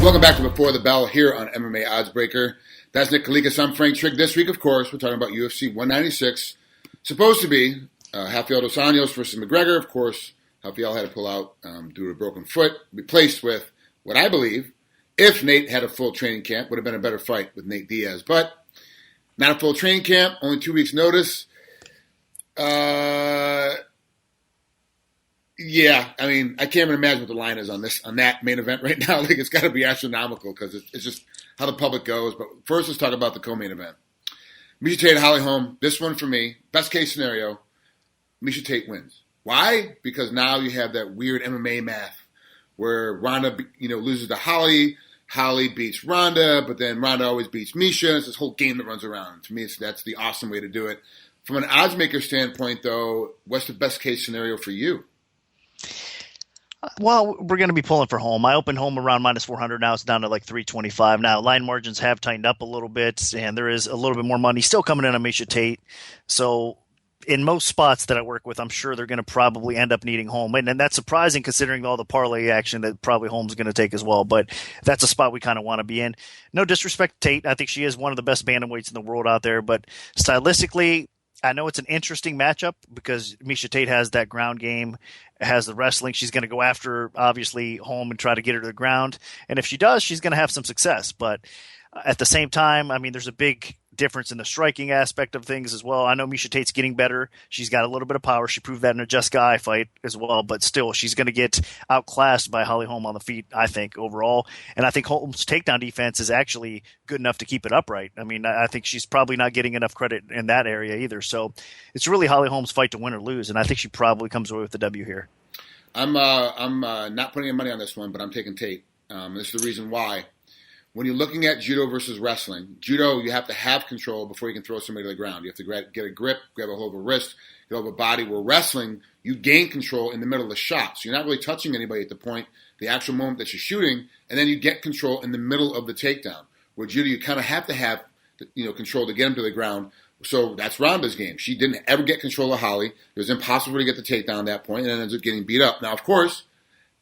Welcome back to Before the Bell here on MMA Oddsbreaker. That's Nick Kalikas. I'm Frank Trigg. This week, of course, we're talking about UFC 196. Supposed to be Rafael dos Anjos versus McGregor. Of course, Rafael had to pull out due to a broken foot. Replaced with what I believe, if Nate had a full training camp, would have been a better fight with Nate Diaz. But not a full training camp, only 2 weeks' notice. Yeah, I mean, I can't even imagine what the line is on that main event right now. Like, it's got to be astronomical because it's just how the public goes. But first, let's talk about the co-main event. Miesha Tate, Holly Holm. This one for me, best case scenario, Miesha Tate wins. Why? Because now you have that weird MMA math where Ronda, loses to Holly. Holly beats Ronda, but then Ronda always beats Miesha. It's this whole game that runs around. To me, that's the awesome way to do it. From an oddsmaker standpoint, though, what's the best case scenario for you? Well, we're going to be pulling for Holm. I opened Holm around minus 400. Now it's down to like 325. Now line margins have tightened up a little bit, and there is a little bit more money still coming in on Miesha Tate. So in most spots that I work with, I'm sure they're going to probably end up needing Holm. And that's surprising considering all the parlay action that probably Holm's going to take as well. But that's a spot we kind of want to be in. No disrespect to Tate. I think she is one of the best bantamweights in the world out there. But stylistically, I know it's an interesting matchup because Miesha Tate has that ground game, has the wrestling. She's going to go after, obviously, Holm and try to get her to the ground. And if she does, she's going to have some success. But at the same time, I mean, there's a big difference in the striking aspect of things as well. I know Miesha Tate's getting better. She's got a little bit of power. She proved that in a Just Guy fight as well. But still, she's going to get outclassed by Holly Holm on the feet, I think, overall. And I think Holm's takedown defense is actually good enough to keep it upright. I mean, I think she's probably not getting enough credit in that area either. So it's really Holly Holm's fight to win or lose, and I think she probably comes away with the W here. I'm not putting any money on this one, but I'm taking Tate. This is the reason why. When you're looking at judo versus wrestling, judo, you have to have control before you can throw somebody to the ground. You have to get a grip, grab a hold of a wrist, get hold of a body. Where wrestling, you gain control in the middle of the shot. So you're not really touching anybody at the point, the actual moment that you're shooting, and then you get control in the middle of the takedown. Where judo, you kind of have to have control to get them to the ground. So that's Ronda's game. She didn't ever get control of Holly. It was impossible to get the takedown at that point, and then ends up getting beat up. Now, of course,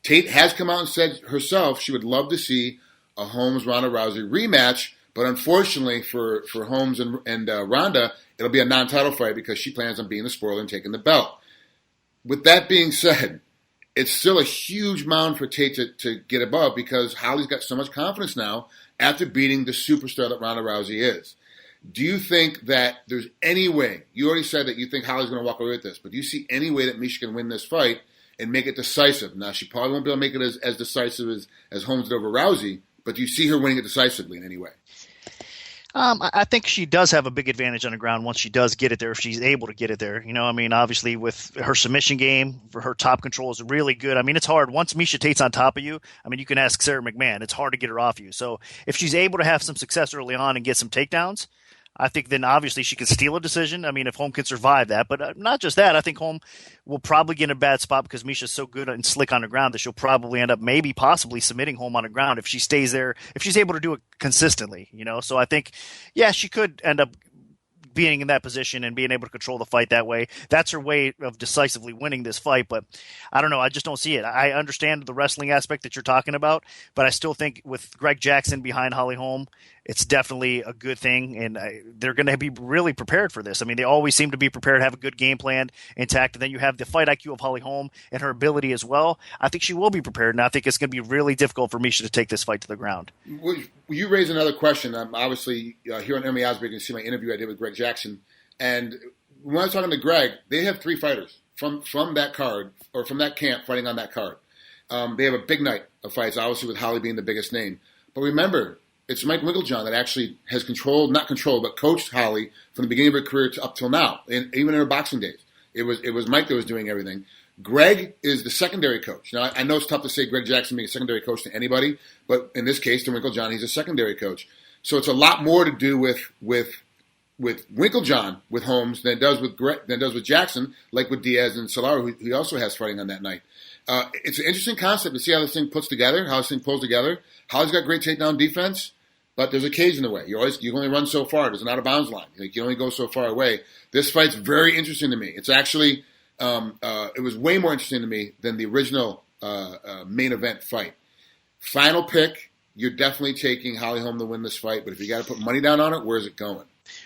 Tate has come out and said herself she would love to see a Holmes-Ronda Rousey rematch, but unfortunately for Holmes and Ronda, it'll be a non-title fight because she plans on being the spoiler and taking the belt. With that being said, it's still a huge mound for Tate to get above because Holly's got so much confidence now after beating the superstar that Ronda Rousey is. Do you think that there's any way, you already said that you think Holly's going to walk away with this, but do you see any way that Miesha can win this fight and make it decisive? Now, she probably won't be able to make it as decisive as Holmes did over Rousey, but do you see her winning it decisively in any way? I think she does have a big advantage on the ground once she does get it there, if she's able to get it there. Obviously with her submission game, for her top control is really good. I mean, it's hard. Once Miesha Tate's on top of you, you can ask Sarah McMahon. It's hard to get her off you. So if she's able to have some success early on and get some takedowns, I think then obviously she can steal a decision. If Holm can survive that. But not just that. I think Holm will probably get in a bad spot because Miesha's so good and slick on the ground that she'll probably end up possibly submitting Holm on the ground if she stays there, if she's able to do it consistently. So I think, yeah, she could end up being in that position and being able to control the fight that way. That's her way of decisively winning this fight. But I don't know. I just don't see it. I understand the wrestling aspect that you're talking about, but I still think with Greg Jackson behind Holly Holm, it's definitely a good thing, and they're going to be really prepared for this. They always seem to be prepared, have a good game plan intact, and then you have the fight IQ of Holly Holm and her ability as well. I think she will be prepared, and I think it's going to be really difficult for Miesha to take this fight to the ground. Well, you raise another question. Obviously, here on MMA Oddsbreaker, you can see my interview I did with Greg Jackson, and when I was talking to Greg, they have 3 fighters from that card, or from that camp fighting on that card. They have a big night of fights, obviously with Holly being the biggest name. But remember, it's Mike Winkeljohn that actually has but coached Holly from the beginning of her career up till now, and even in her boxing days. It was Mike that was doing everything. Greg is the secondary coach. Now, I know it's tough to say Greg Jackson being a secondary coach to anybody, but in this case, to Winkeljohn, he's a secondary coach. So it's a lot more to do with Winkeljohn with Holmes than it does with Jackson, like with Diaz and Solar, who he also has fighting on that night. It's an interesting concept to see how this thing pulls together. Holly's got great takedown defense, but there's a cage in the way. You only run so far. There's an out of bounds line. You only go so far away. This fight's very interesting to me. It's actually it was way more interesting to me than the original main event fight. Final pick. you're definitely taking Holly Holm to win this fight. But if you got to put money down on it, where's it going?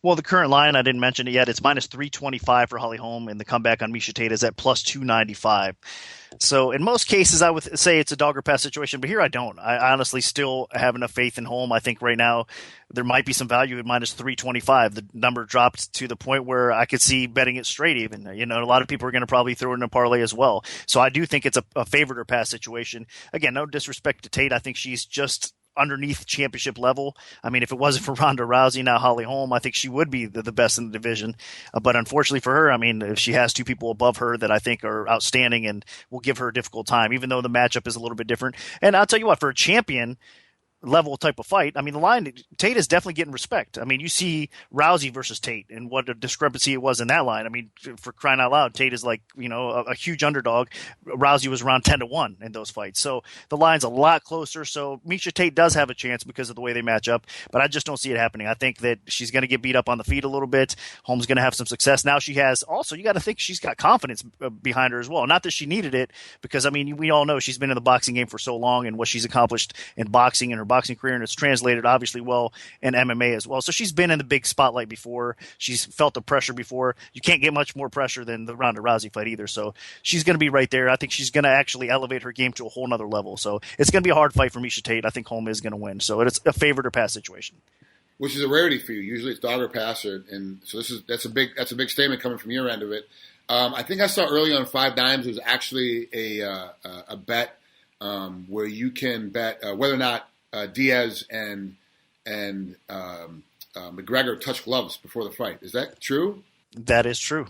Well, the current line, I didn't mention it yet. It's minus 325 for Holly Holm, and the comeback on Miesha Tate is at plus 295. So in most cases, I would say it's a dog or pass situation, but here I don't. I honestly still have enough faith in Holm. I think right now there might be some value at minus 325. The number dropped to the point where I could see betting it straight even. You know, a lot of people are going to probably throw it in a parlay as well. So I do think it's a favorite or pass situation. Again, no disrespect to Tate. I think she's just underneath championship level. I mean, if it wasn't for Ronda Rousey, now Holly Holm, I think she would be the best in the division. But unfortunately for her, I mean, if she has two people above her that I think are outstanding and will give her a difficult time, even though the matchup is a little bit different. And I'll tell you what, for a champion level type of fight, I mean, the line, Tate is definitely getting respect. I mean, you see Rousey versus Tate and what a discrepancy it was in that line. I mean, for crying out loud, Tate is like, you know, a huge underdog. Rousey was around 10-1 in those fights. So the line's a lot closer. So Miesha Tate does have a chance because of the way they match up, but I just don't see it happening. I think that she's going to get beat up on the feet a little bit. Holm's going to have some success. Now she has also, you got to think she's got confidence behind her as well. Not that she needed it, because I mean, we all know she's been in the boxing game for so long and what she's accomplished in boxing and her boxing career, and it's translated obviously well in MMA as well. So she's been in the big spotlight before. She's felt the pressure before. You can't get much more pressure than the Ronda Rousey fight either. So she's going to be right there. I think she's going to actually elevate her game to a whole nother level. So it's going to be a hard fight for Miesha Tate. I think Holm is going to win. So it's a favorite or pass situation. Which is a rarity for you. Usually it's dog or pass, and so that's a big statement coming from your end of it. I think I saw early on 5 Dimes it was actually a bet where you can bet whether or not Diaz and McGregor touch gloves before the fight. Is that true? That is true.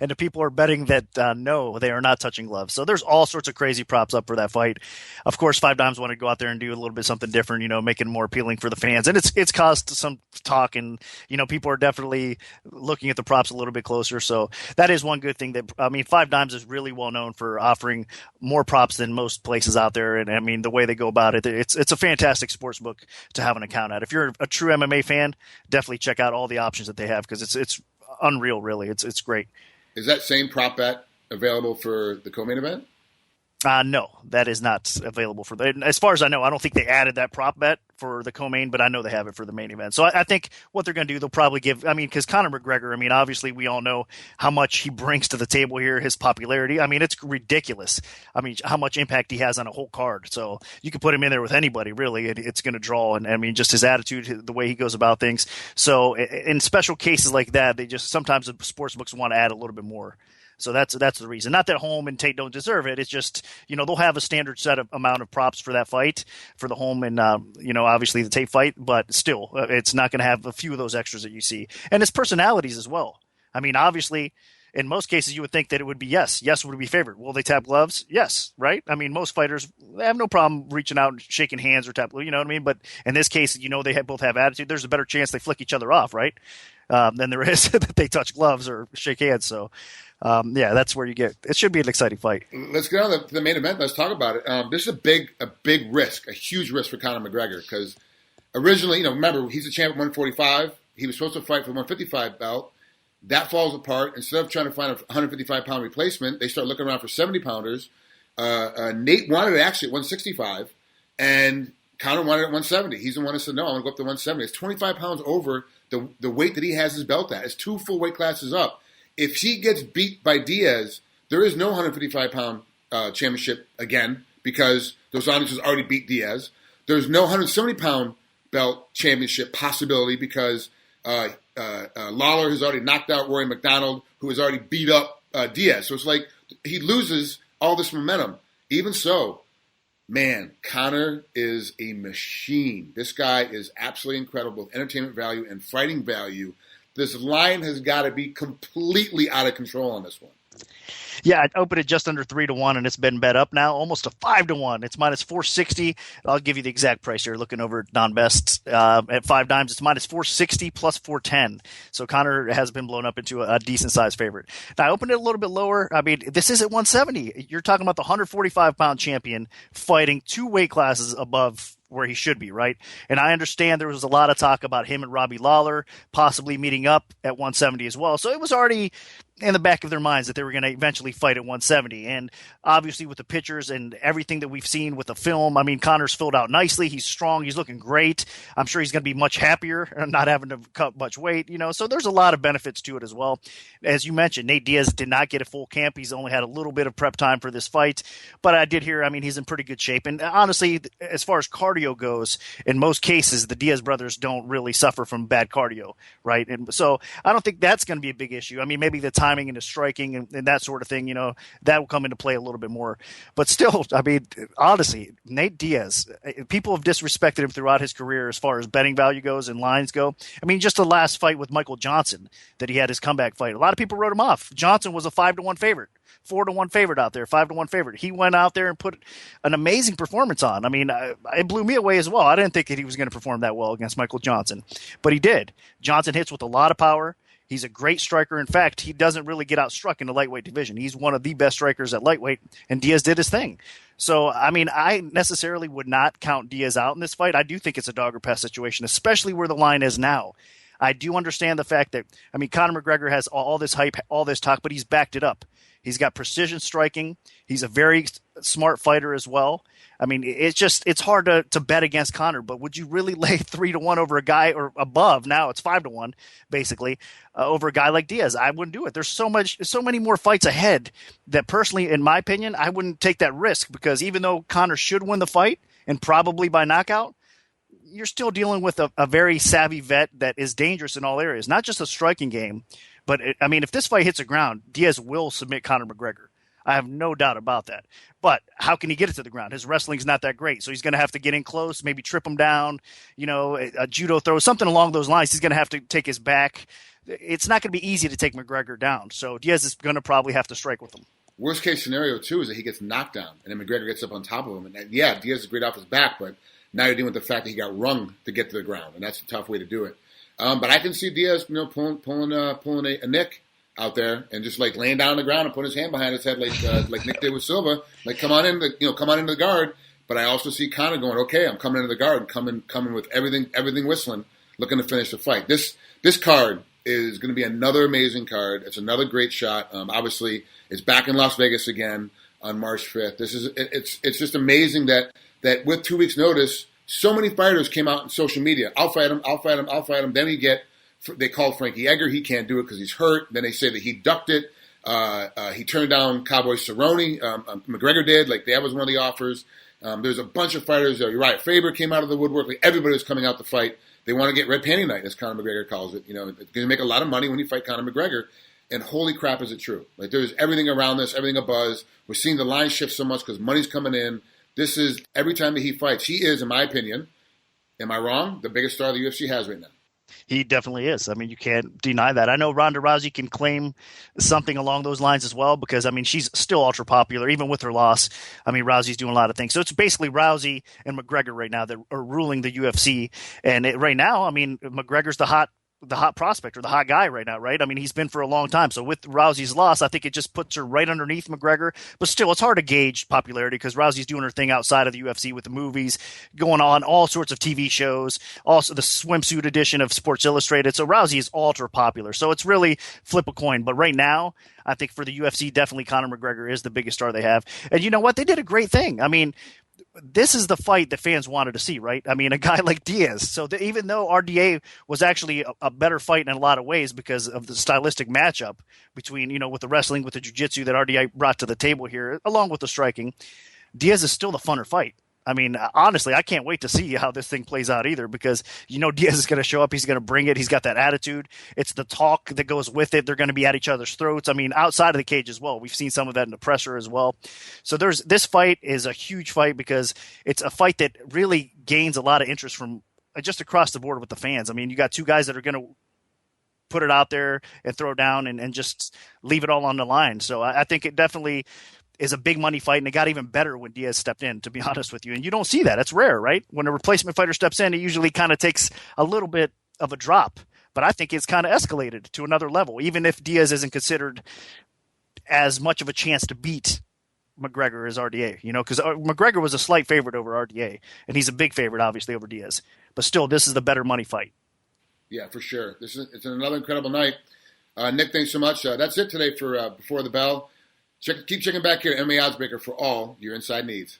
And the people are betting that no, they are not touching gloves. So there's all sorts of crazy props up for that fight. Of course, 5 Dimes want to go out there and do a little bit something different, you know, make it more appealing for the fans. And it's caused some talk, and, you know, people are definitely looking at the props a little bit closer. So that is one good thing. That, I mean, 5 Dimes is really well known for offering more props than most places out there. And I mean, the way they go about it, it's a fantastic sports book to have an account at. If you're a true MMA fan, definitely check out all the options that they have, because it's unreal, really. It's great. Is that same prop bet available for the co-main event? No, that is not available for that. As far as I know, I don't think they added that prop bet for the co-main, but I know they have it for the main event. So I think what they're going to do, they'll probably give, I mean, because Conor McGregor, I mean, obviously we all know how much he brings to the table here, his popularity. I mean, it's ridiculous. I mean, how much impact he has on a whole card. So you can put him in there with anybody, really. It's going to draw. And I mean, just his attitude, the way he goes about things. So in special cases like that, they just, sometimes the sports books want to add a little bit more. So that's the reason. Not that Holm and Tate don't deserve it. It's just, you know, they'll have a standard set of amount of props for that fight, for the Holm and, you know, obviously the Tate fight, but still, it's not going to have a few of those extras that you see. And it's personalities as well. I mean, obviously, in most cases, you would think that it would be yes. Yes would be favored. Will they tap gloves? Yes, right? I mean, most fighters, they have no problem reaching out and shaking hands or tap, you know what I mean? But in this case, you know, they both have attitude. There's a better chance they flick each other off, right? Than there is that they touch gloves or shake hands. So, yeah, that's where you get. It should be an exciting fight. Let's get on to the main event. Let's talk about it. This is a big risk, a huge risk for Conor McGregor, because originally, you know, remember, he's a champ at 145. He was supposed to fight for the 155 belt. That falls apart. Instead of trying to find a 155-pound replacement, they start looking around for 70-pounders. Nate wanted it actually at 165, and Conor wanted it at 170. He's the one that said, no, I want to go up to 170. It's 25 pounds over the weight that he has his belt at. It's 2 full weight classes up. If he gets beat by Diaz, there is no 155-pound championship again, because Dos Anjos has already beat Diaz. There's no 170-pound belt championship possibility, because Lawler has already knocked out Rory McDonald, who has already beat up Diaz. So it's like he loses all this momentum. Even so, man, Conor is a machine. This guy is absolutely incredible with entertainment value and fighting value. This line has got to be completely out of control on this one. Yeah, I opened it just under 3-1, and it's been bet up now, almost to 5-1. It's minus 460. I'll give you the exact price here. Looking over at non-best at 5 Dimes, it's minus 460 plus 410. So Conor has been blown up into a decent sized favorite. Now I opened it a little bit lower. I mean, this is at 170. You're talking about the 145-pound champion fighting 2 weight classes above where he should be, right? And I understand there was a lot of talk about him and Robbie Lawler possibly meeting up at 170 as well. So it was already in the back of their minds that they were going to eventually fight at 170. And obviously with the pictures and everything that we've seen with the film, I mean, Conor's filled out nicely. He's strong. He's looking great. I'm sure he's going to be much happier and not having to cut much weight, so there's a lot of benefits to it as well. As you mentioned, Nate Diaz did not get a full camp. He's only had a little bit of prep time for this fight, but I did hear, I mean, he's in pretty good shape. And honestly, as far as cardio goes, in most cases, the Diaz brothers don't really suffer from bad cardio, right? And so I don't think that's going to be a big issue. I mean, maybe the timing and the striking and that sort of thing, that will come into play a little bit more. But still, I mean, honestly, Nate Diaz, people have disrespected him throughout his career as far as betting value goes and lines go. I mean, just the last fight with Michael Johnson that he had his comeback fight, a lot of people wrote him off. Johnson was a 5-1 favorite. 4-1 favorite out there, 5-1 favorite. He went out there and put an amazing performance on. I mean, it blew me away as well. I didn't think that he was going to perform that well against Michael Johnson, but he did. Johnson hits with a lot of power. He's a great striker. In fact, he doesn't really get outstruck in the lightweight division. He's one of the best strikers at lightweight, and Diaz did his thing. So, I mean, I necessarily would not count Diaz out in this fight. I do think it's a dog or pass situation, especially where the line is now. I do understand the fact that, I mean, Conor McGregor has all this hype, all this talk, but he's backed it up. He's got precision striking. He's a very smart fighter as well. I mean, it's hard to bet against Conor, but would you really lay 3-1 over a guy or above? Now it's 5-1 basically over a guy like Diaz. I wouldn't do it. There's so many more fights ahead that personally, in my opinion, I wouldn't take that risk, because even though Conor should win the fight and probably by knockout, you're still dealing with a very savvy vet that is dangerous in all areas, not just a striking game. But, I mean, if this fight hits the ground, Diaz will submit Conor McGregor. I have no doubt about that. But how can he get it to the ground? His wrestling's not that great, so he's going to have to get in close, maybe trip him down, a judo throw, something along those lines. He's going to have to take his back. It's not going to be easy to take McGregor down, so Diaz is going to probably have to strike with him. Worst case scenario, too, is that he gets knocked down, and then McGregor gets up on top of him. And yeah, Diaz is great off his back, but now you're dealing with the fact that he got rung to get to the ground, and that's a tough way to do it. But I can see Diaz, pulling a Nick out there and just like laying down on the ground and putting his hand behind his head like Nick did with Silva, like come on into the guard. But I also see Conor going, okay, I'm coming into the guard, and coming with everything whistling, looking to finish the fight. This card is going to be another amazing card. It's another great shot. Obviously, it's back in Las Vegas again on March 5th. It's just amazing that with 2 weeks' notice, so many fighters came out in social media. I'll fight him. Then they called Frankie Edgar. He can't do it because he's hurt. Then they say that he ducked it. He turned down Cowboy Cerrone. McGregor did. Like, that was one of the offers. There's a bunch of fighters. Uriah Faber came out of the woodwork. Like, everybody was coming out to fight. They want to get red panty night, as Conor McGregor calls it. It's going to make a lot of money when you fight Conor McGregor. And holy crap, is it true. Like, there's everything around this, everything abuzz. We're seeing the line shift so much because money's coming in. This is, every time that he fights, he is, in my opinion, am I wrong, the biggest star the UFC has right now. He definitely is. I mean, you can't deny that. I know Ronda Rousey can claim something along those lines as well, because, I mean, she's still ultra popular, even with her loss. I mean, Rousey's doing a lot of things. So it's basically Rousey and McGregor right now that are ruling the UFC. And right now, I mean, McGregor's the hot prospect, or the hot guy right now, right? I mean, he's been for a long time. So with Rousey's loss, I think it just puts her right underneath McGregor. But still, it's hard to gauge popularity because Rousey's doing her thing outside of the UFC with the movies, going on all sorts of TV shows, also the swimsuit edition of Sports Illustrated. So Rousey is ultra popular. So it's really flip a coin. But right now, I think for the UFC, definitely Conor McGregor is the biggest star they have. And you know what? They did a great thing. I mean, this is the fight that fans wanted to see, right? I mean, a guy like Diaz. So even though RDA was actually a better fight in a lot of ways because of the stylistic matchup between, with the wrestling, with the jiu-jitsu that RDA brought to the table here, along with the striking, Diaz is still the funner fight. I mean, honestly, I can't wait to see how this thing plays out either, because Diaz is going to show up. He's going to bring it. He's got that attitude. It's the talk that goes with it. They're going to be at each other's throats. I mean, outside of the cage as well. We've seen some of that in the presser as well. So this fight is a huge fight because it's a fight that really gains a lot of interest from just across the board with the fans. I mean, you got two guys that are going to put it out there and throw down and just leave it all on the line. So I think it definitely is a big money fight, and it got even better when Diaz stepped in, to be honest with you. And you don't see that. It's rare, right? When a replacement fighter steps in, it usually kind of takes a little bit of a drop. But I think it's kind of escalated to another level, even if Diaz isn't considered as much of a chance to beat McGregor as RDA, because McGregor was a slight favorite over RDA, and he's a big favorite, obviously, over Diaz. But still, this is the better money fight. Yeah, for sure. It's another incredible night. Nick, thanks so much. That's it today for Before the Bell. Keep checking back here at MMA Oddsbreaker for all your inside needs.